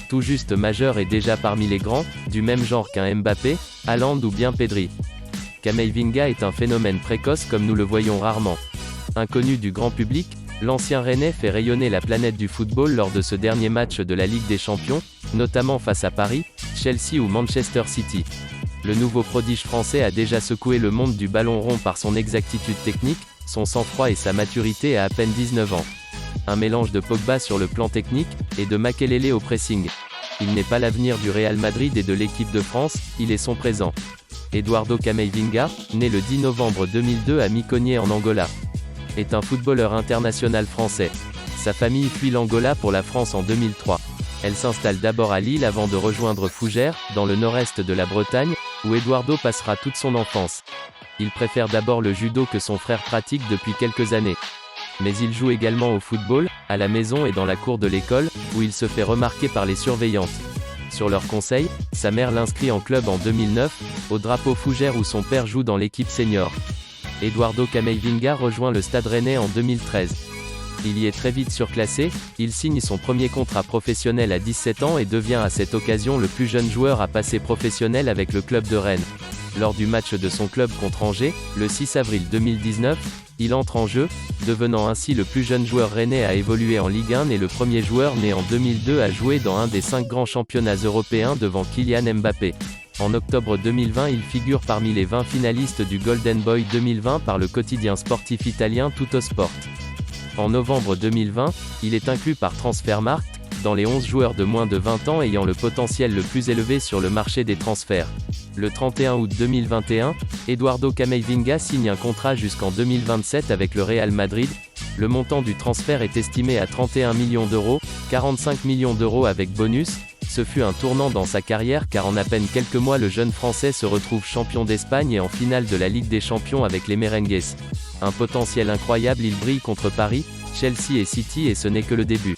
tout juste majeur et déjà parmi les grands, du même genre qu'un Mbappé, Haaland ou bien Pedri. Camavinga est un phénomène précoce comme nous le voyons rarement. Inconnu du grand public, l'ancien Rennais fait rayonner la planète du football lors de ce dernier match de la Ligue des Champions, notamment face à Paris, Chelsea ou Manchester City. Le nouveau prodige français a déjà secoué le monde du ballon rond par son exactitude technique, son sang-froid et sa maturité à peine 19 ans. Un mélange de Pogba sur le plan technique, et de Makelele au pressing. Il n'est pas l'avenir du Real Madrid et de l'équipe de France, il est son présent. Eduardo Camavinga, né le 10 novembre 2002 à Micogne en Angola, est un footballeur international français. Sa famille fuit l'Angola pour la France en 2003. Elle s'installe d'abord à Lille avant de rejoindre Fougères, dans le nord-est de la Bretagne, où Eduardo passera toute son enfance. Il préfère d'abord le judo que son frère pratique depuis quelques années. Mais il joue également au football, à la maison et dans la cour de l'école, où il se fait remarquer par les surveillantes. Sur leur conseil, sa mère l'inscrit en club en 2009, au Drapeau Fougères où son père joue dans l'équipe senior. Eduardo Camavinga rejoint le Stade Rennais en 2013. Il y est très vite surclassé, il signe son premier contrat professionnel à 17 ans et devient à cette occasion le plus jeune joueur à passer professionnel avec le club de Rennes. Lors du match de son club contre Angers, le 6 avril 2019, il entre en jeu, devenant ainsi le plus jeune joueur rennais à évoluer en Ligue 1 et le premier joueur né en 2002 à jouer dans un des 5 grands championnats européens devant Kylian Mbappé. En octobre 2020, il figure parmi les 20 finalistes du Golden Boy 2020 par le quotidien sportif italien Tuttosport. En novembre 2020, il est inclus par Transfermarkt, dans les 11 joueurs de moins de 20 ans ayant le potentiel le plus élevé sur le marché des transferts. Le 31 août 2021, Eduardo Camavinga signe un contrat jusqu'en 2027 avec le Real Madrid. Le montant du transfert est estimé à 31 millions d'euros, 45 millions d'euros avec bonus. Ce fut un tournant dans sa carrière car en à peine quelques mois le jeune Français se retrouve champion d'Espagne et en finale de la Ligue des Champions avec les Merengues. Un potentiel incroyable, il brille contre Paris, Chelsea et City et ce n'est que le début.